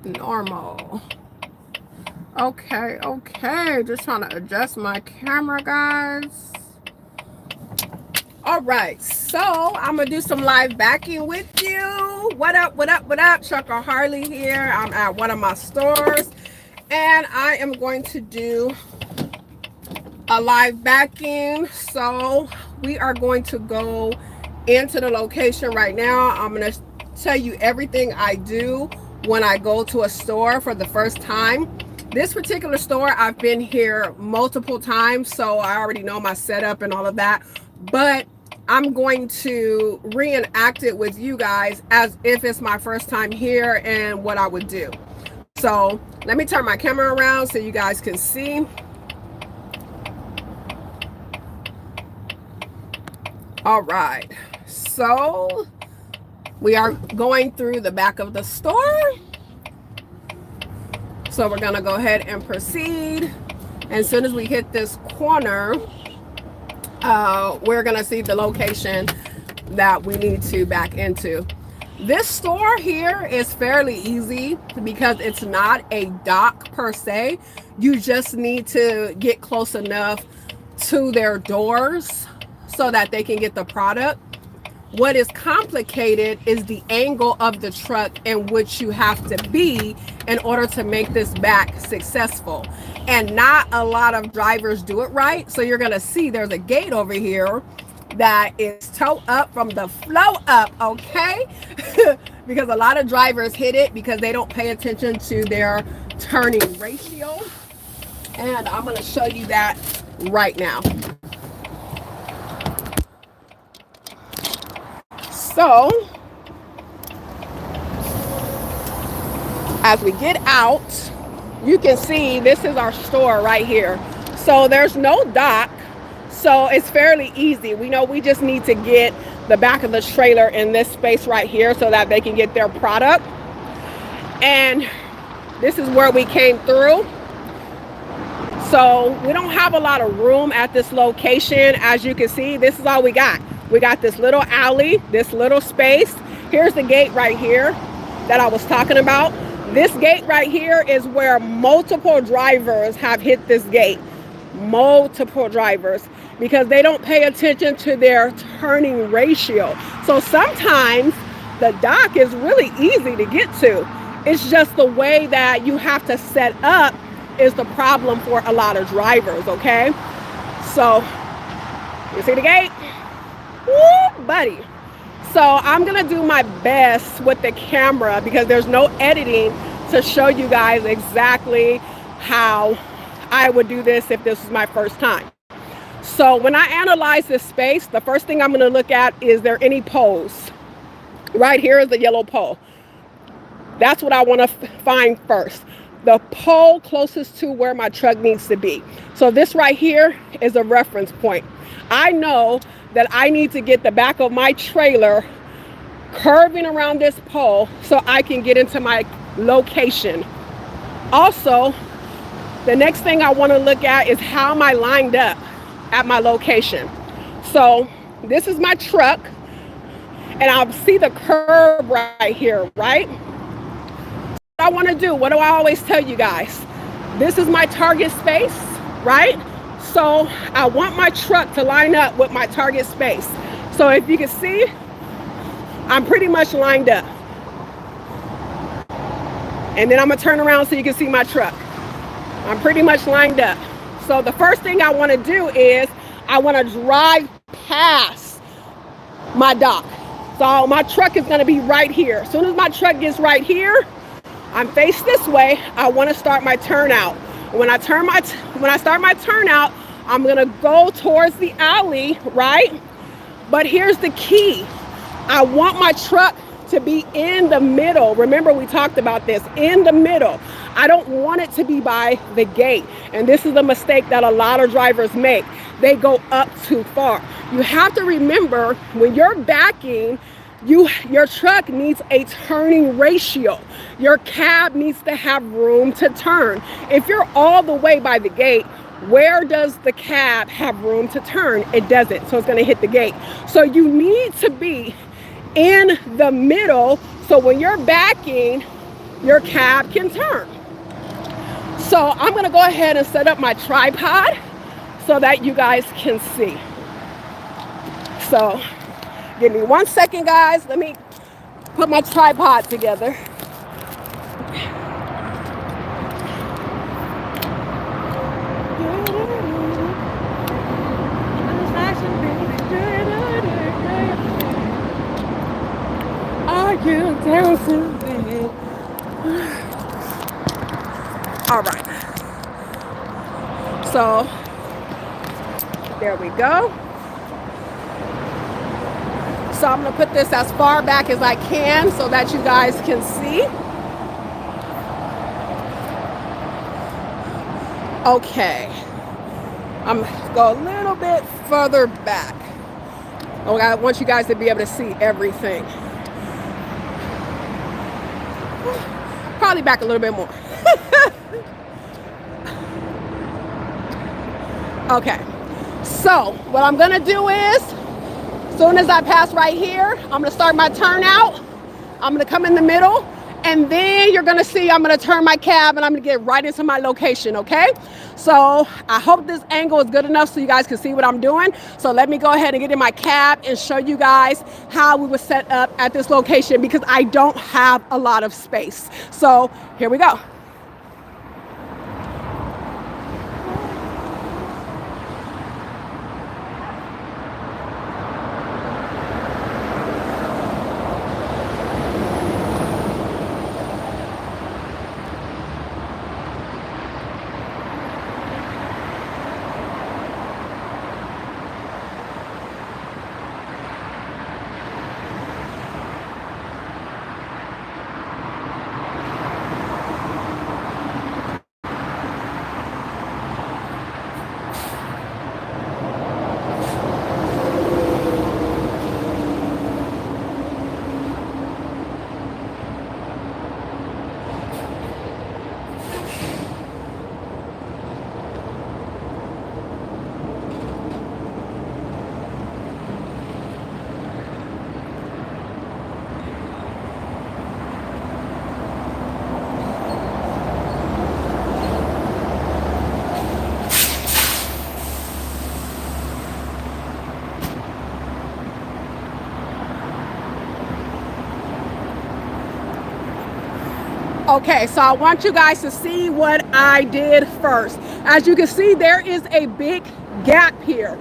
Normal. Okay, just trying to adjust my camera, guys. All right, so I'm gonna do some live backing with you. What up? Trucker Harley here. I'm at one of my stores and I am going to do a live backing. So we are going to go into the location right now. I'm gonna tell you everything I do when I go to a store for the first time. This particular store, I've been here multiple times, so I already know my setup and all of that, but I'm going to reenact it with you guys as if it's my first time here and what I would do. So let me turn my camera around so you guys can see. All right, so we are going through the back of the store. So we're gonna go ahead and proceed. As soon as we hit this corner, we're gonna see the location that we need to back into. This store here is fairly easy because it's not a dock per se. You just need to get close enough to their doors so that they can get the product. What is complicated is the angle of the truck in which you have to be in order to make this back successful. And not a lot of drivers do it right. So you're gonna see there's a gate over here that is toe up from the flow up, okay? Because a lot of drivers hit it because they don't pay attention to their turning ratio. And I'm gonna show you that right now. So, as we get out, you can see this is our store right here. So there's no dock, so it's fairly easy. We know we just need to get the back of the trailer in this space right here so that they can get their product. And this is where we came through. So we don't have a lot of room at this location. As you can see, this is all we got. We got this little alley, this little space. Here's the gate right here that I was talking about. This gate right here is where multiple drivers have hit this gate. Multiple drivers, because they don't pay attention to their turning ratio. So sometimes the dock is really easy to get to. It's just the way that you have to set up is the problem for a lot of drivers, okay? So, you see the gate? Woo, buddy. So I'm gonna do my best with the camera because there's no editing to show you guys exactly how I would do this if this was my first time. So when I analyze this space, the first thing I'm gonna look at is there any poles. Right here is the yellow pole. That's what I wanna find first. The pole closest to where my truck needs to be. So this right here is a reference point. I know that I need to get the back of my trailer curving around this pole so I can get into my location. Also, the next thing I want to look at is how am I lined up at my location. So this is my truck and I'll see the curb right here, right? What I want to do, what do I always tell you guys? This is my target space, right? So I want my truck to line up with my target space. So if you can see, I'm pretty much lined up. And then I'm gonna turn around so you can see my truck. I'm pretty much lined up. So the first thing I wanna do is I wanna drive past my dock. So my truck is gonna be right here. As soon as my truck gets right here, I'm faced this way, I wanna start my turnout. When I start my turnout, I'm gonna go towards the alley, right? But here's the key. I want my truck to be in the middle. Remember, we talked about this, in the middle. I don't want it to be by the gate. And this is the mistake that a lot of drivers make. They go up too far. You have to remember when you're backing, your truck needs a turning ratio. Your cab needs to have room to turn. If you're all the way by the gate, Where does the cab have room to turn? It doesn't, so it's gonna hit the gate. So you need to be in the middle, so when you're backing, your cab can turn. So I'm gonna go ahead and set up my tripod so that you guys can see. So give me 1 second, guys. Let me put my tripod together. Are you dancing, baby? All right. So there we go. So I'm gonna put this as far back as I can so that you guys can see. Okay. I'm gonna go a little bit further back. Oh, I want you guys to be able to see everything. Probably back a little bit more. Okay. So what I'm gonna do is, as soon as I pass right here, I'm gonna start my turnout. I'm gonna come in the middle, and then you're gonna see I'm gonna turn my cab and I'm gonna get right into my location, okay? So I hope this angle is good enough so you guys can see what I'm doing. So let me go ahead and get in my cab and show you guys how we would set up at this location, because I don't have a lot of space. So here we go. Okay, so I want you guys to see what I did first. As you can see, there is a big gap here.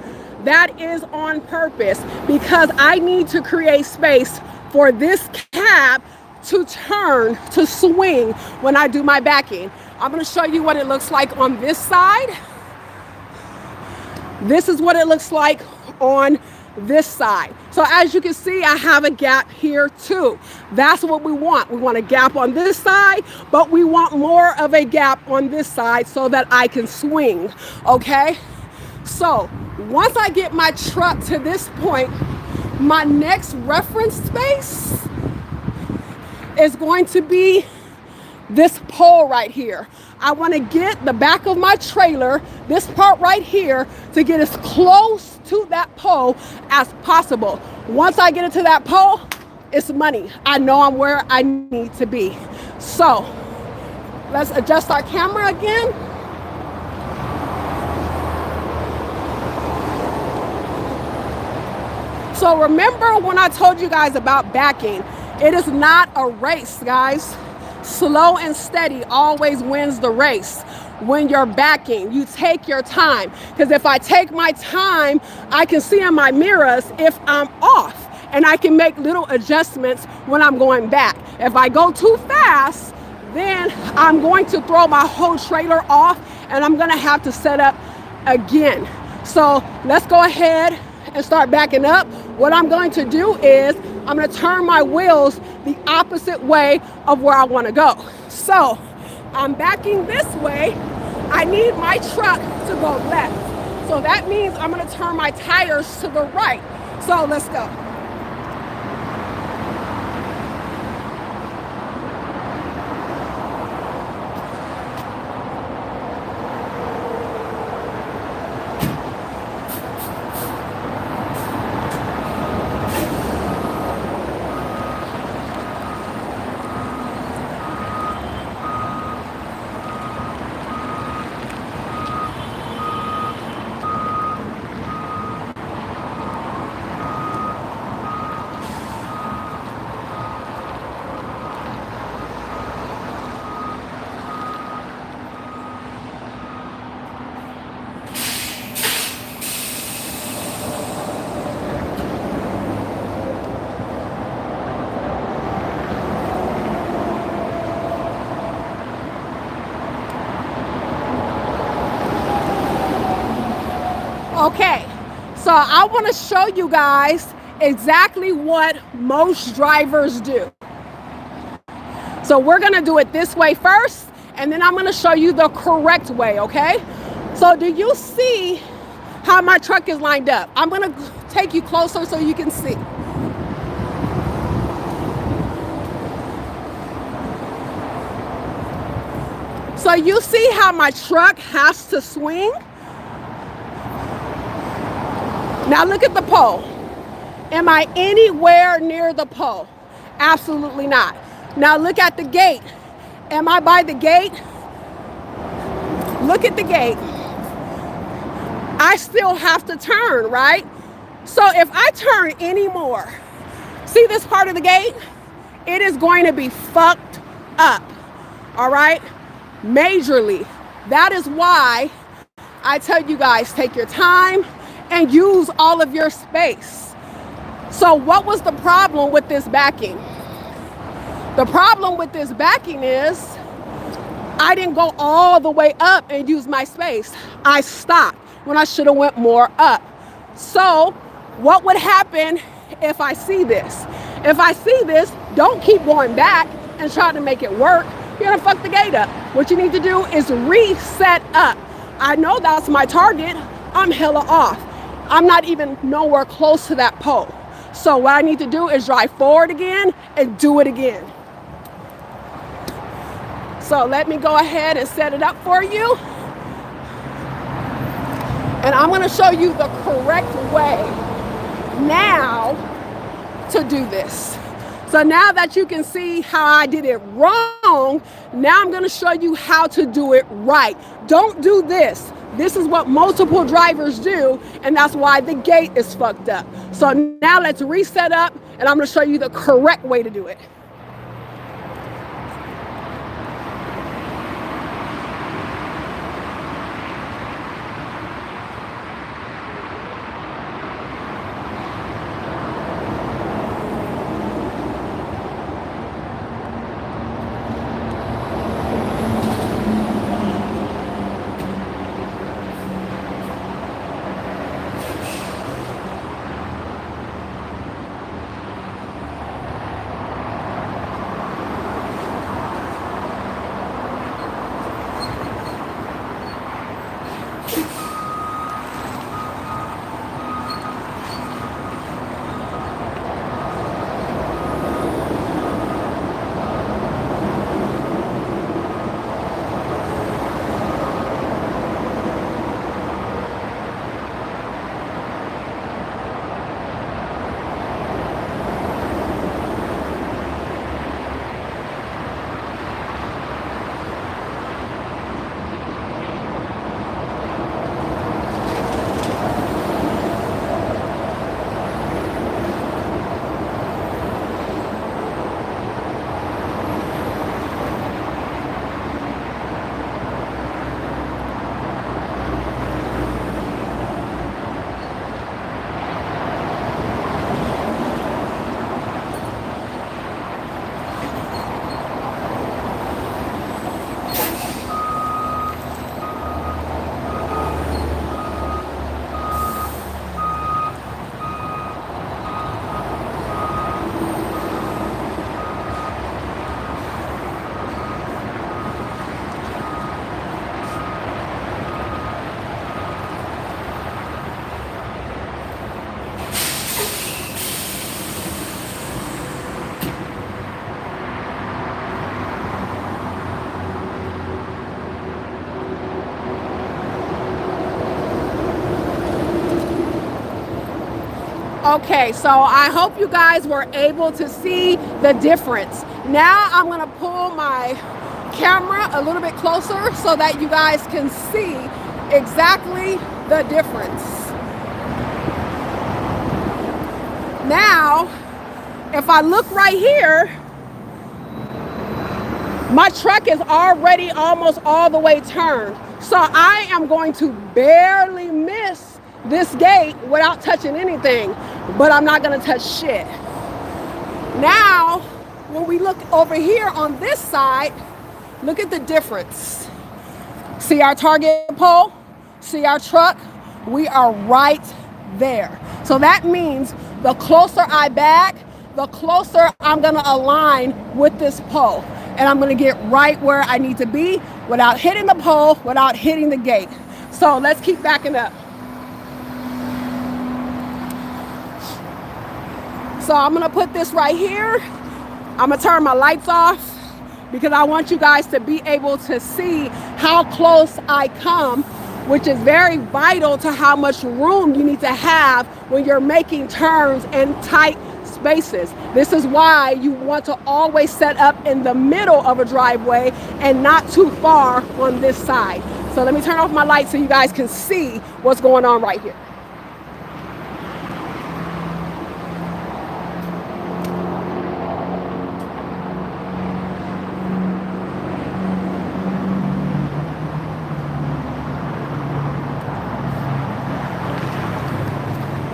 That is on purpose because I need to create space for this cab to turn, to swing when I do my backing. I'm gonna show you what it looks like on this side. This is what it looks like on this side. So as you can see, I have a gap here too. That's what we want. We want a gap on this side, but we want more of a gap on this side so that I can swing, okay? So once I get my truck to this point, my next reference space is going to be this pole right here. I want to get the back of my trailer, this part right here, to get as close to that pole as possible. Once I get it to that pole, it's money. I know I'm where I need to be. So let's adjust our camera again. So remember when I told you guys about backing, it is not a race, guys. Slow and steady always wins the race. When you're backing, you take your time. Because if I take my time, I can see in my mirrors if I'm off. And I can make little adjustments when I'm going back. If I go too fast, then I'm going to throw my whole trailer off and I'm gonna have to set up again. So let's go ahead and start backing up. What I'm going to do is I'm going to turn my wheels the opposite way of where I want to go. So I'm backing this way. I need my truck to go left. So that means I'm going to turn my tires to the right. So let's go. Okay, so I want to show you guys exactly what most drivers do. So we're gonna do it this way first, and then I'm gonna show you the correct way, okay? So do you see how my truck is lined up? I'm gonna take you closer so you can see. So you see how my truck has to swing? Now look at the pole. Am I anywhere near the pole? Absolutely not. Now look at the gate. Am I by the gate? Look at the gate. I still have to turn, right? So if I turn any more, see this part of the gate? It is going to be fucked up, all right? Majorly. That is why I tell you guys, take your time and use all of your space. So what was the problem with this backing? The problem with this backing is I didn't go all the way up and use my space. I stopped when I should have went more up. So what would happen if I see this? If I see this, don't keep going back and try to make it work. You're gonna fuck the gate up. What you need to do is reset up. I know that's my target. I'm hella off. I'm not even nowhere close to that pole. So what I need to do is drive forward again and do it again. So let me go ahead and set it up for you. And I'm gonna show you the correct way now to do this. So now that you can see how I did it wrong, now I'm gonna show you how to do it right. Don't do this. This is what multiple drivers do, and that's why the gate is fucked up. So now let's reset up, and I'm gonna show you the correct way to do it. Okay, so I hope you guys were able to see the difference. Now I'm gonna pull my camera a little bit closer so that you guys can see exactly the difference. Now, if I look right here, my truck is already almost all the way turned. So I am going to barely miss this gate without touching anything, but I'm not gonna touch shit. Now, when we look over here on this side, look at the difference. See our target pole? See our truck? we are right there. So that means the closer I back, the closer I'm gonna align with this pole. And I'm gonna get right where I need to be without hitting the pole, without hitting the gate. So let's keep backing up. So I'm gonna put this right here. I'm gonna turn my lights off because I want you guys to be able to see how close I come, which is very vital to how much room you need to have when you're making turns in tight spaces. This is why you want to always set up in the middle of a driveway and not too far on this side. So let me turn off my lights so you guys can see what's going on right here.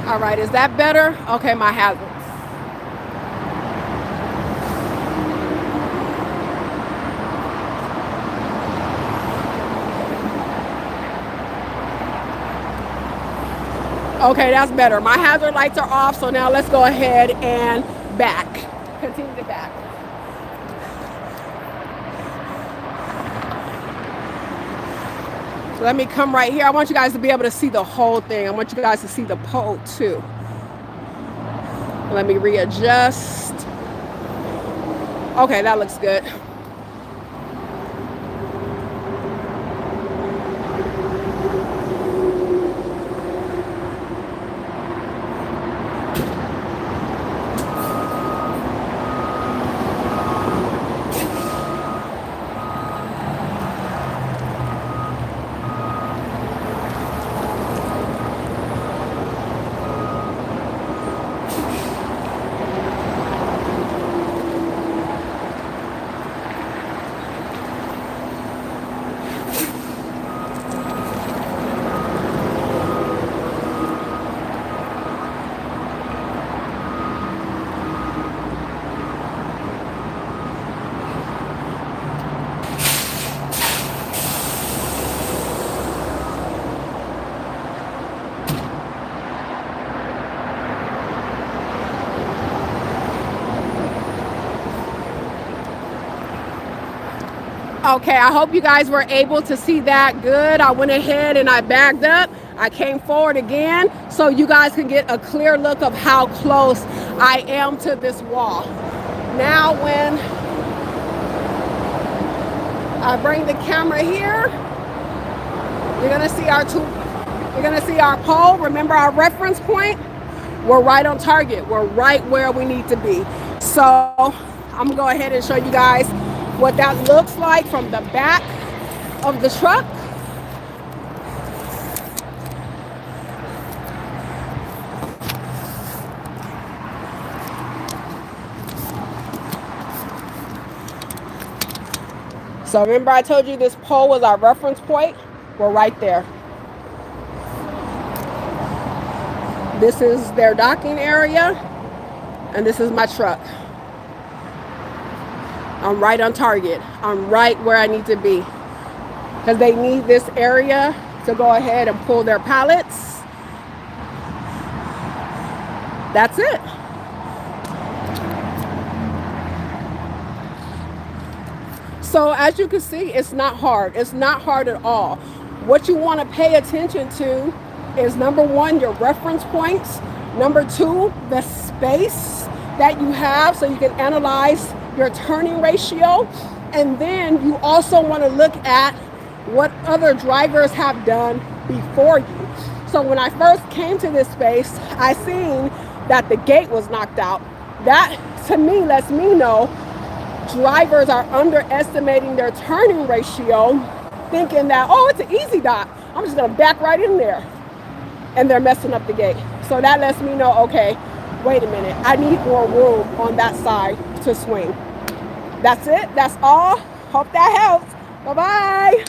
All right, is that better? Okay, my hazards. Okay, that's better. My hazard lights are off, so now let's go ahead and back. Continue to back. So let me come right here. I want you guys to be able to see the whole thing. I want you guys to see the pole too. Let me readjust. Okay, that looks good. Okay, I hope you guys were able to see that good. I went ahead and I backed up. I came forward again so you guys can get a clear look of how close I am to this wall. Now when I bring the camera here, you're gonna see our pole. Remember our reference point? We're right on target. We're right where we need to be. So I'm gonna go ahead and show you guys what that looks like from the back of the truck. So remember I told you this pole was our reference point? We're right there. This is their docking area, and this is my truck. I'm right on target. I'm right where I need to be. Because they need this area to go ahead and pull their pallets. That's it. So as you can see, it's not hard. It's not hard at all. What you want to pay attention to is number one, your reference points. Number two, the space that you have so you can analyze your turning ratio. And then you also want to look at what other drivers have done before you. So when I first came to this space, I seen that the gate was knocked out. That to me lets me know drivers are underestimating their turning ratio, thinking that, oh, it's an easy dot. I'm just gonna back right in there. And they're messing up the gate. So that lets me know, okay, wait a minute, I need more room on that side to swing. That's it, that's all. Hope that helps. Bye-bye.